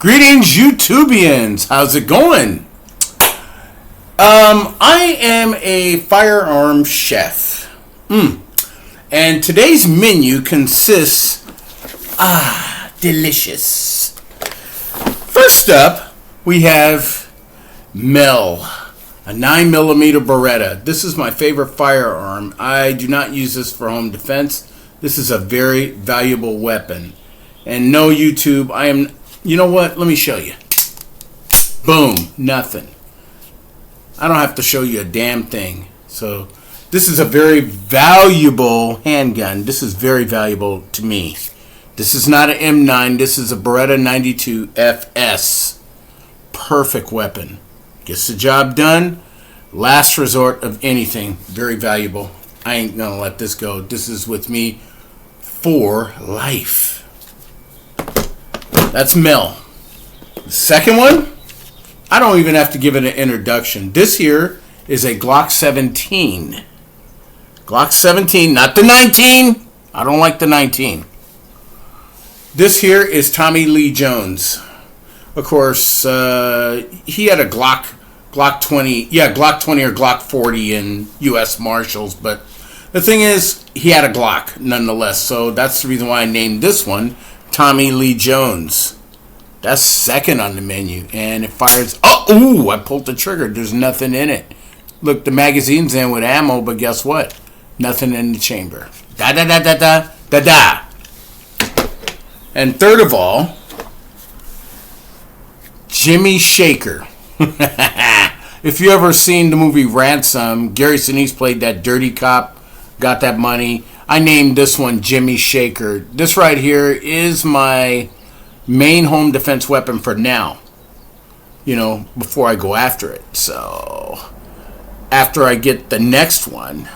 Greetings, YouTubians. How's it going? I am a firearm chef. And today's menu consists delicious. First up, we have Mel, a 9mm Beretta. This is my favorite firearm. I do not use this for home defense. This is a very valuable weapon. And no, YouTube, you know what? Let me show you. Boom. Nothing. I don't have to show you a damn thing. So, this is a very valuable handgun. This is very valuable to me. This is not an M9. This is a Beretta 92 FS. Perfect weapon. Gets the job done. Last resort of anything. Very valuable. I ain't gonna let this go. This is with me for life. That's Mel. The second one, I don't even have to give it an introduction. This here is a Glock 17. Glock 17, not the 19. I don't like the 19. This here is Tommy Lee Jones. Of course, he had a Glock 20. Yeah, Glock 20 or Glock 40 in U.S. Marshals. But the thing is, he had a Glock nonetheless. So that's the reason why I named this one Tommy Lee Jones. That's second on the menu. And it fires. Oh, I pulled the trigger. There's nothing in it. Look, the magazine's in with ammo, but guess what? Nothing in the chamber. Da-da-da-da-da-da-da. And third of all, Jimmy Shaker. If you ever seen the movie Ransom, Gary Sinise played that dirty cop, got that money. I named this one Jimmy Shaker. This right here is my main home defense weapon for now. You know, before I go after it. So, after I get the next one,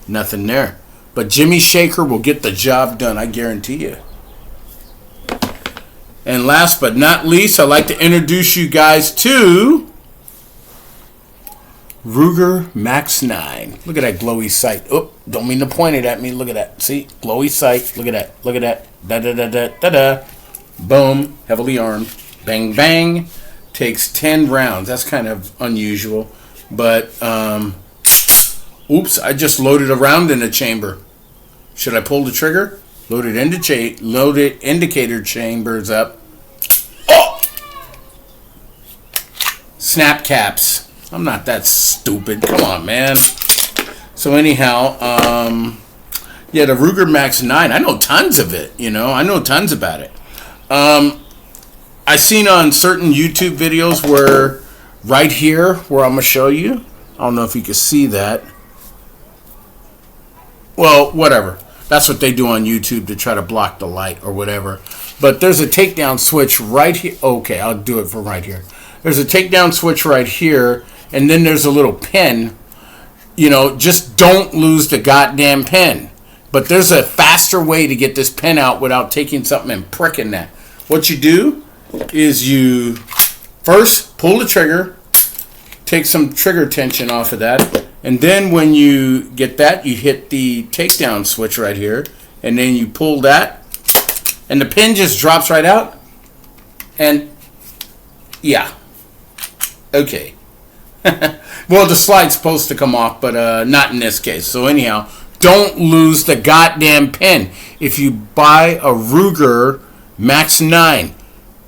nothing there. But Jimmy Shaker will get the job done, I guarantee you. And last but not least, I'd like to introduce you guys to Ruger Max 9. Look at that glowy sight. Oh, don't mean to point it at me. Look at that. See? Glowy sight. Look at that. Look at that. Da-da-da-da-da-da. Boom. Heavily armed. Bang, bang. Takes 10 rounds. That's kind of unusual. But, oops, I just loaded a round in the chamber. Should I pull the trigger? Loaded indicator chambers up. Oh! Snap caps. I'm not that stupid. Come on, man. So anyhow, yeah, the Ruger Max 9. I know tons of it, you know. I know tons about it. I seen on certain YouTube videos where right here, where I'm going to show you. I don't know if you can see that. Well, whatever. That's what they do on YouTube to try to block the light or whatever. But there's a takedown switch right here. Okay, I'll do it from right here. There's a takedown switch right here. And then there's a little pin. You know, just don't lose the goddamn pin. But there's a faster way to get this pin out without taking something and pricking that. What you do is you first pull the trigger. Take some trigger tension off of that. And then when you get that, you hit the takedown switch right here. And then you pull that. And the pin just drops right out. And, yeah. Okay. Well, the slide's supposed to come off, but not in this case. So anyhow, don't lose the goddamn pin. If you buy a Ruger Max 9,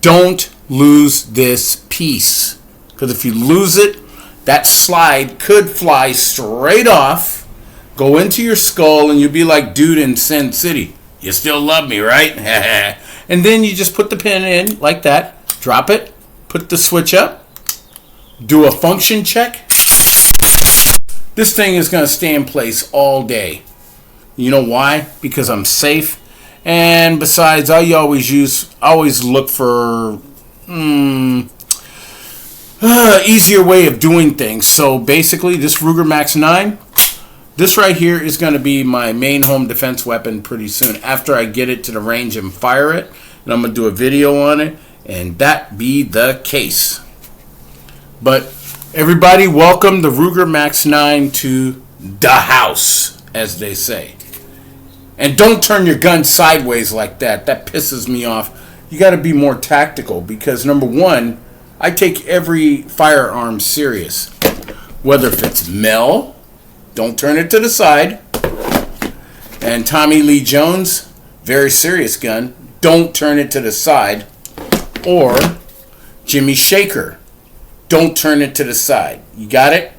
don't lose this piece. Because if you lose it, that slide could fly straight off, go into your skull, and you'll be like dude in Sin City. You still love me, right? And then you just put the pin in like that, drop it, put the switch up, do a function check. This thing is going to stay in place all day. You know why? Because I'm safe. And besides, I always look for easier way of doing things. So basically, this Ruger Max 9, this right here is going to be my main home defense weapon pretty soon. After I get it to the range and fire it, and I'm going to do a video on it, and that be the case. But everybody, welcome the Ruger Max 9 to the house, as they say. And don't turn your gun sideways like that. That pisses me off. you got to be more tactical because, number one, I take every firearm serious. Whether if it's Mel, don't turn it to the side. And Tommy Lee Jones, very serious gun, don't turn it to the side. Or Jimmy Shaker, don't turn it to the side. You got it?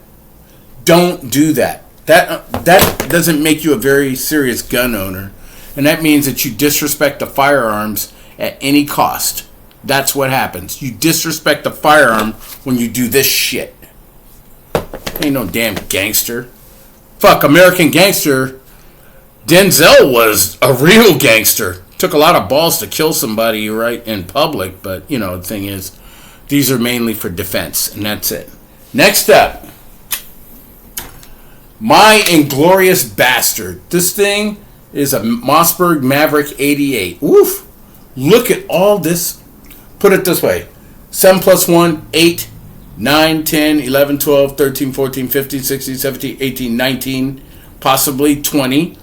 Don't do that. That doesn't make you a very serious gun owner. And that means that you disrespect the firearms at any cost. That's what happens. You disrespect the firearm when you do this shit. Ain't no damn gangster. Fuck, American Gangster. Denzel was a real gangster. Took a lot of balls to kill somebody right in public, but the thing is, these are mainly for defense, and that's it. Next up, My Inglorious Bastard. This thing is a Mossberg Maverick 88. Oof. Look at all this. Put it this way. 7 plus 1, 8, 9, 10, 11, 12, 13, 14, 15, 16, 17, 18, 19, possibly 20.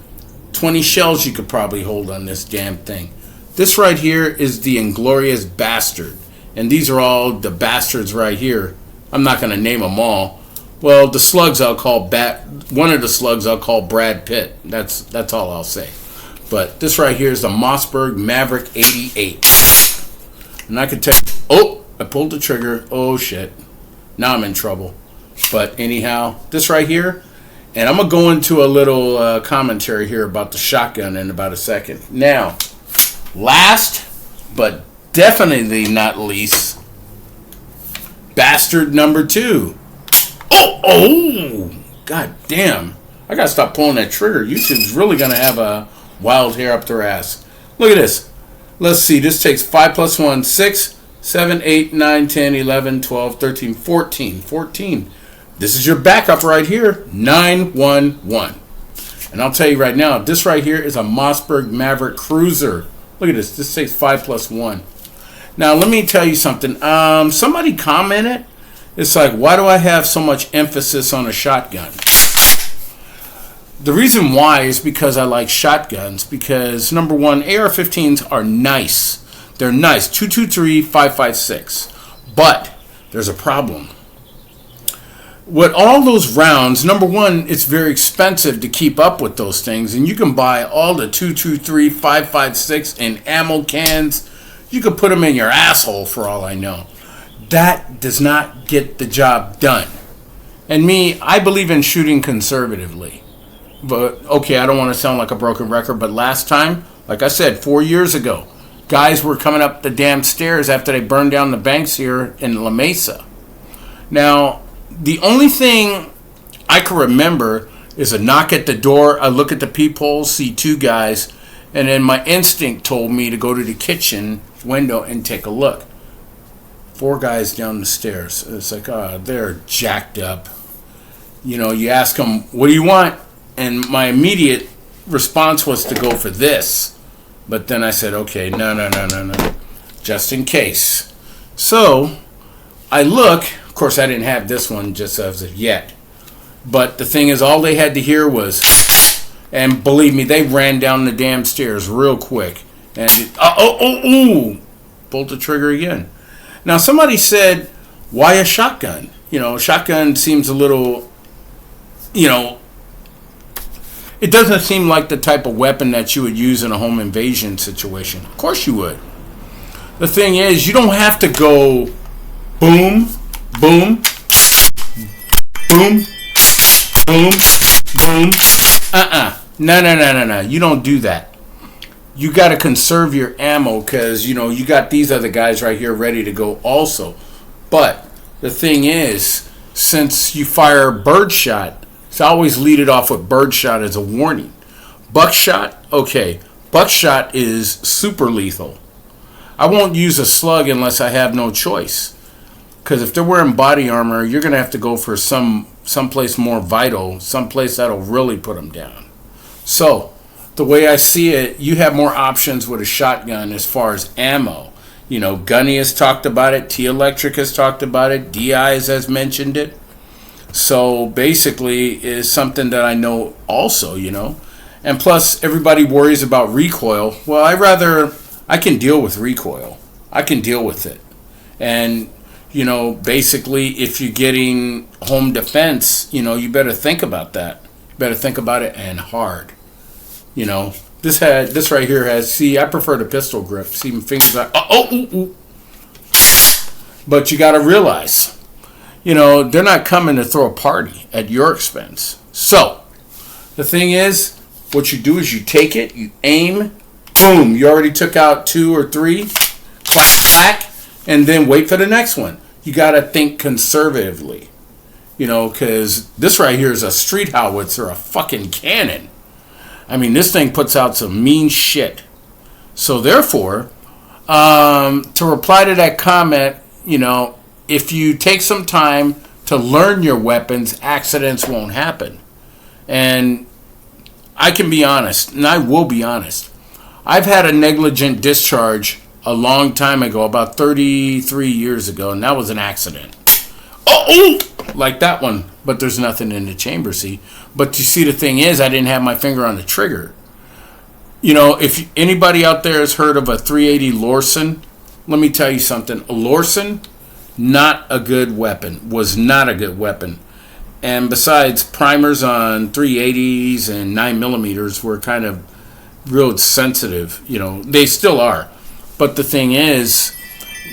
20 shells you could probably hold on this damn thing. This right here is the Inglorious Bastard. And these are all the bastards right here. I'm not going to name them all. Well, the slugs I'll call one of the slugs I'll call Brad Pitt. That's all I'll say. But this right here is the Mossberg Maverick 88. And I could tell you, oh, I pulled the trigger. Oh, shit. Now I'm in trouble. But anyhow, this right here, and I'm going to go into a little commentary here about the shotgun in about a second. Now, last but definitely not least, bastard number 2. Oh, god damn. I got to stop pulling that trigger. YouTube's really going to have a wild hair up their ass. Look at this. Let's see. This takes 5 plus 1, 6, 7, 8, 9, 10, 11, 12, 13, 14. 14. This is your backup right here. 911. And I'll tell you right now, this right here is a Mossberg Maverick Cruiser. Look at this. This takes 5 plus 1. Now, let me tell you something. Somebody commented. It's like, why do I have so much emphasis on a shotgun? The reason why is because I like shotguns. Because, number one, AR-15s are nice. They're nice. 223, 556. But there's a problem. With all those rounds, number one, it's very expensive to keep up with those things. And you can buy all the 223, 556 in ammo cans. You could put them in your asshole for all I know. That does not get the job done. And me, I believe in shooting conservatively. But, okay, I don't want to sound like a broken record, but last time, like I said, 4 years ago, guys were coming up the damn stairs after they burned down the banks here in La Mesa. Now, the only thing I can remember is a knock at the door. I look at the peephole, see 2 guys, and then my instinct told me to go to the kitchen window and take a look. 4 guys down the stairs. It's like, they're jacked up. You ask them, what do you want? And my immediate response was to go for this. But then I said, okay, no. Just in case. So, I look. Of course, I didn't have this one just as of yet. But the thing is, all they had to hear was, and believe me, they ran down the damn stairs real quick. And, pulled the trigger again. Now, somebody said, why a shotgun? Shotgun seems a little, it doesn't seem like the type of weapon that you would use in a home invasion situation. Of course you would. The thing is, you don't have to go boom, boom, boom, boom, boom. No. You don't do that. You got to conserve your ammo because, you got these other guys right here ready to go also. But the thing is, since you fire birdshot, so I always lead it off with birdshot as a warning. Buckshot, okay. Buckshot is super lethal. I won't use a slug unless I have no choice. Because if they're wearing body armor, you're going to have to go for someplace more vital, someplace that'll really put them down. So, the way I see it, you have more options with a shotgun as far as ammo. Gunny has talked about it, T-Electric has talked about it, DI has mentioned it. So basically is something that I know also, And plus, everybody worries about recoil. Well, I can deal with recoil. I can deal with it. And, basically, if you're getting home defense, you better think about that. You better think about it and hard. This right here has, see, I prefer the pistol grip. See my fingers are, But you got to realize, they're not coming to throw a party at your expense. So, the thing is, what you do is you take it, you aim, boom, you already took out 2 or 3, clack, clack, and then wait for the next one. You got to think conservatively, because this right here is a street howitzer, a fucking cannon. I mean, this thing puts out some mean shit. So therefore, to reply to that comment, if you take some time to learn your weapons, accidents won't happen. And I can be honest, and I will be honest. I've had a negligent discharge a long time ago, about 33 years ago, and that was an accident. Like that one. But there's nothing in the chamber, see. But you see, the thing is, I didn't have my finger on the trigger. If anybody out there has heard of a 380 Lorsen, let me tell you something. A Lorsen, not a good weapon. Was not a good weapon. And besides, primers on 380s and 9mm were kind of real sensitive. They still are. But the thing is,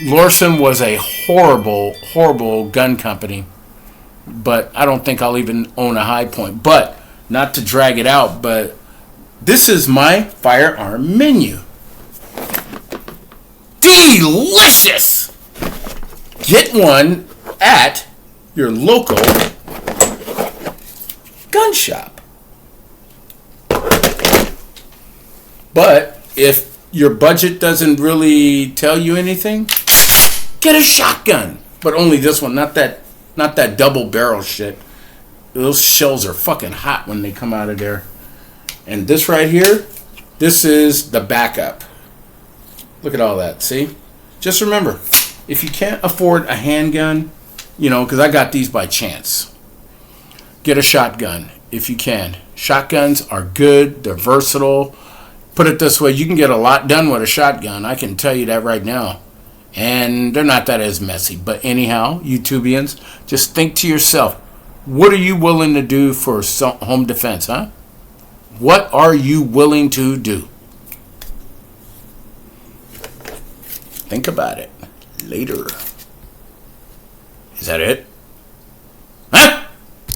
Lorsen was a horrible, horrible gun company. But I don't think I'll even own a High Point. But, not to drag it out, but this is my firearm menu. Delicious! Get one at your local gun shop. But if your budget doesn't really tell you anything, get a shotgun. But only this one, not that double barrel shit. Those shells are fucking hot when they come out of there. And this right here, this is the backup. Look at all that, see? Just remember, if you can't afford a handgun, because I got these by chance, get a shotgun if you can. Shotguns are good, they're versatile. Put it this way, you can get a lot done with a shotgun. I can tell you that right now. And they're not that as messy. But anyhow, YouTubians, just think to yourself, what are you willing to do for home defense, huh? What are you willing to do? Think about it later. Is that it? Huh?